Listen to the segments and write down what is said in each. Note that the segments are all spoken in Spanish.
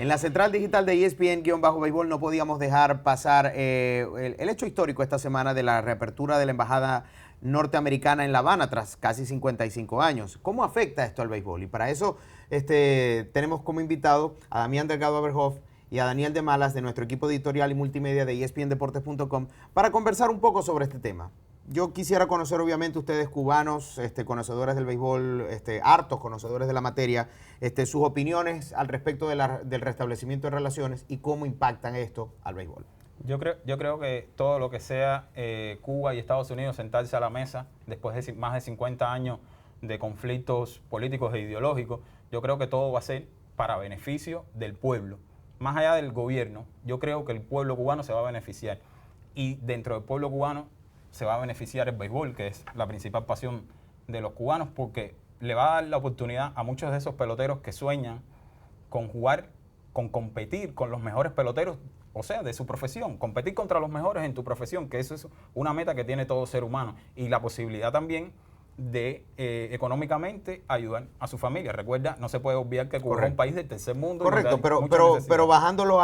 En la central digital de ESPN-Béisbol no podíamos dejar pasar el hecho histórico esta semana de la reapertura de la embajada norteamericana en La Habana tras casi 55 años. ¿Cómo afecta esto al béisbol? Y para eso tenemos como invitado a Damián Delgado Aberhoff y a Daniel de Malas de nuestro equipo editorial y multimedia de ESPNdeportes.com para conversar un poco sobre este tema. Yo quisiera conocer, obviamente, ustedes cubanos, conocedores del béisbol, hartos conocedores de la materia, sus opiniones al respecto del restablecimiento de relaciones y cómo impactan esto al béisbol. Yo creo que todo lo que sea Cuba y Estados Unidos sentarse a la mesa después de más de 50 años de conflictos políticos e ideológicos, yo creo que todo va a ser para beneficio del pueblo. Más allá del gobierno, yo creo que el pueblo cubano se va a beneficiar. Y dentro del pueblo cubano se va a beneficiar el béisbol, que es la principal pasión de los cubanos, porque le va a dar la oportunidad a muchos de esos peloteros que sueñan con jugar, con competir con los mejores peloteros, o sea, de su profesión, competir contra los mejores en tu profesión, que eso es una meta que tiene todo ser humano, y la posibilidad también de económicamente ayudar a su familia. Recuerda, no se puede obviar que Cuba es un país del tercer mundo. Correcto, pero bajándolo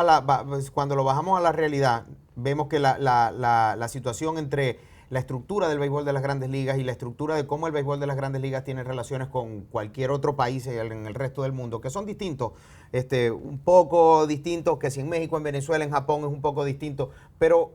cuando lo bajamos a la realidad, vemos que la situación entre la estructura del béisbol de las grandes ligas y la estructura de cómo el béisbol de las grandes ligas tiene relaciones con cualquier otro país en el resto del mundo, que son distintos, un poco distintos, que si en México, en Venezuela, en Japón es un poco distinto, pero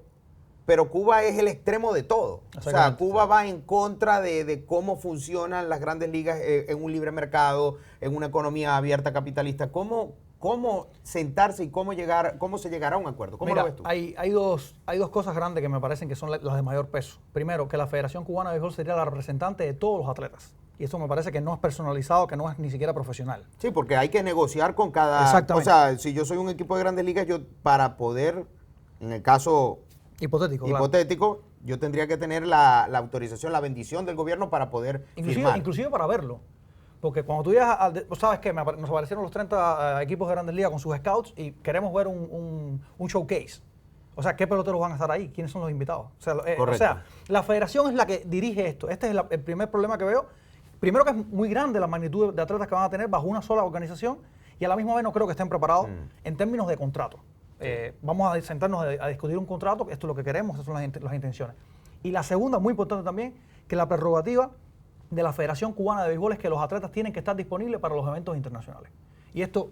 Cuba es el extremo de todo. O sea, Cuba va en contra de cómo funcionan las grandes ligas en un libre mercado, en una economía abierta capitalista. ¿Cómo sentarse y cómo se llegará a un acuerdo? ¿Cómo lo ves tú? Hay dos cosas grandes que me parecen que son las de mayor peso. Primero, que la Federación Cubana de Béisbol sería la representante de todos los atletas. Y eso me parece que no es personalizado, que no es ni siquiera profesional. Sí, porque hay que negociar con cada... Exactamente. O sea, si yo soy un equipo de grandes ligas, yo para poder, en el caso hipotético, claro, yo tendría que tener la autorización, la bendición del gobierno para poder firmar. Inclusive para verlo. Porque cuando tú llegas, ¿sabes qué? Nos aparecieron los 30 equipos de Grandes Ligas con sus scouts y queremos ver un showcase. O sea, ¿qué peloteros van a estar ahí? ¿Quiénes son los invitados? O sea, la federación es la que dirige esto. Este es el primer problema que veo. Primero, que es muy grande la magnitud de atletas que van a tener bajo una sola organización, y a la misma vez no creo que estén preparados en términos de contrato. Vamos a sentarnos a discutir un contrato, esto es lo que queremos, esas son las intenciones. Y la segunda, muy importante también, que la prerrogativa de la Federación Cubana de Béisbol es que los atletas tienen que estar disponibles para los eventos internacionales. Y esto,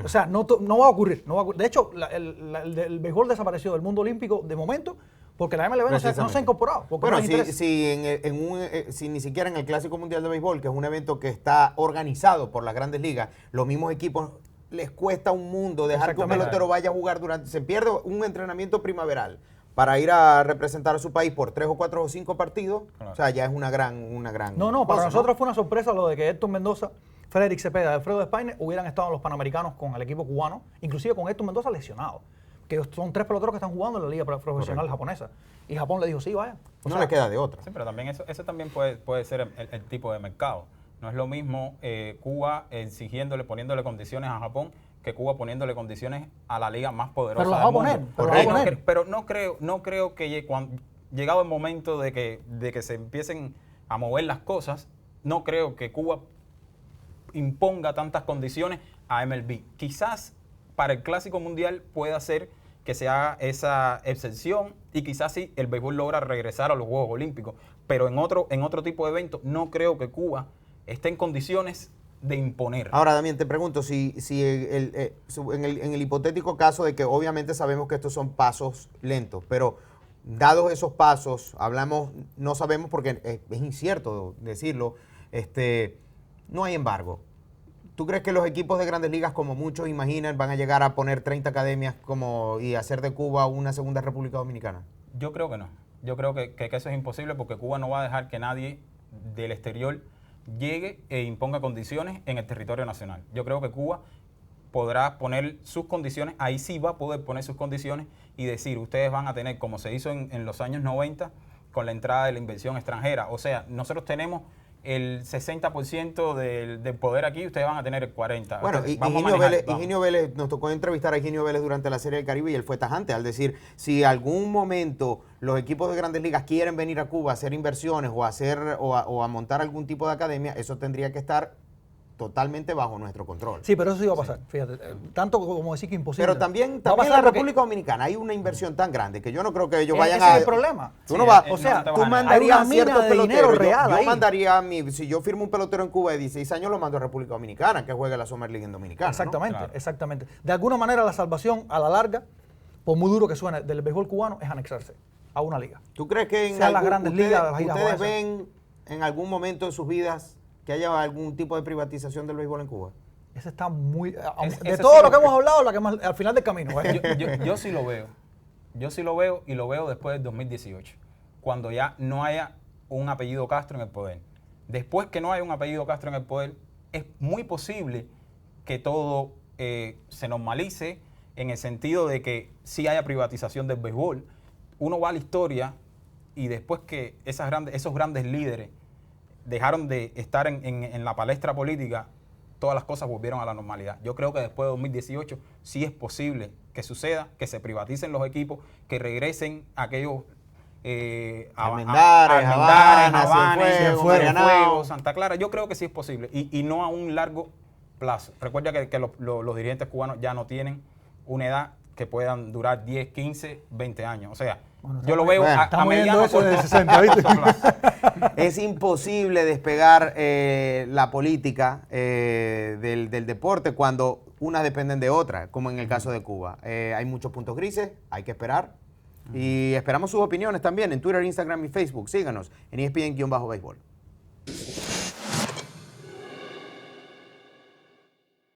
o sea, no va a ocurrir. De hecho, el béisbol desapareció del mundo olímpico de momento porque la MLB no se ha incorporado. Bueno, si ni siquiera en el Clásico Mundial de Béisbol, que es un evento que está organizado por las grandes ligas, los mismos equipos les cuesta un mundo dejar que un pelotero vaya a jugar se pierde un entrenamiento primaveral para ir a representar a su país por 3 o 4 o 5 partidos, claro. O sea, ya es una gran para nosotros fue una sorpresa lo de que Héctor Mendoza, Frederick Cepeda y Alfredo Espaine hubieran estado en los Panamericanos con el equipo cubano, inclusive con Héctor Mendoza lesionado, que son 3 peloteros que están jugando en la liga profesional japonesa. Y Japón le dijo, sí, vaya. No le queda de otra. Sí, pero también eso también puede ser el tipo de mercado. No es lo mismo Cuba poniéndole condiciones a Japón, que Cuba poniéndole condiciones a la liga más poderosa del mundo. Pero no creo que llegado el momento de que se empiecen a mover las cosas, no creo que Cuba imponga tantas condiciones a MLB. Quizás para el Clásico Mundial pueda ser que se haga esa excepción y quizás sí el béisbol logra regresar a los Juegos Olímpicos, pero en otro tipo de eventos no creo que Cuba esté en condiciones de imponer. Ahora, Damián, te pregunto, si en el hipotético caso de que obviamente sabemos que estos son pasos lentos, pero dados esos pasos, no sabemos porque es incierto decirlo, no hay embargo. ¿Tú crees que los equipos de grandes ligas, como muchos imaginan, van a llegar a poner 30 academias y hacer de Cuba una segunda República Dominicana? Yo creo que no. Yo creo que eso es imposible porque Cuba no va a dejar que nadie del exterior llegue e imponga condiciones en el territorio nacional. Yo creo que Cuba podrá poner sus condiciones, ahí sí va a poder poner sus condiciones y decir, ustedes van a tener, como se hizo en los años 90, con la entrada de la inversión extranjera. O sea, nosotros tenemos el 60% del poder aquí, ustedes van a tener el 40%. Bueno, Higinio Vélez, nos tocó entrevistar a Higinio Vélez durante la Serie del Caribe y él fue tajante al decir, si algún momento los equipos de grandes ligas quieren venir a Cuba a hacer inversiones o a montar algún tipo de academia, eso tendría que estar totalmente bajo nuestro control. Sí, pero eso sí va a pasar, fíjate. Tanto como decir que imposible. Pero también Va a en pasar la porque- República Dominicana hay una inversión tan grande que yo no creo que ellos vayan ese a... es el problema. Tú Sí, no vas, no o sea, te vas tú a ganar. mandarías Hay una mina ciertos de dinero peloteros. real Yo ahí. mandaría si yo firmo un pelotero en Cuba de 16 años, lo mando a República Dominicana, que juegue la Summer League en Dominicana. ¿no? Exactamente, Claro. exactamente. De alguna manera la salvación a la larga, por muy duro que suene, del béisbol cubano es anexarse a una liga. ¿Tú crees que en Sean las grandes ligas, las ligas ustedes jueves. ven en algún momento de sus vidas que haya algún tipo de privatización del béisbol en Cuba? Ese está muy... de ese todo sí lo que lo- hemos hablado, la que más, al final del camino. Yo sí lo veo. Yo sí lo veo y lo veo después del 2018, cuando ya no haya un apellido Castro en el poder. Después que no haya un apellido Castro en el poder, es muy posible que todo se normalice en el sentido de que sí haya privatización del béisbol. Uno va a la historia y después que esos grandes líderes dejaron de estar en la palestra política, todas las cosas volvieron a la normalidad. Yo creo que después de 2018 sí es posible que suceda, que se privaticen los equipos, que regresen aquellos Almendares, Habana, Cienfuegos, Marianao. Santa Clara. Yo creo que sí es posible y no a un largo plazo. Recuerda que los dirigentes cubanos ya no tienen una edad que puedan durar 10, 15, 20 años. O sea, Bueno, yo lo veo a estamos mediano viendo eso corto- de 60, ¿viste? corto plazo. Es imposible despegar la política del deporte cuando unas dependen de otras, como en el caso de Cuba. Hay muchos puntos grises, hay que esperar. Y esperamos sus opiniones también en Twitter, Instagram y Facebook. Síganos en ESPN-Béisbol.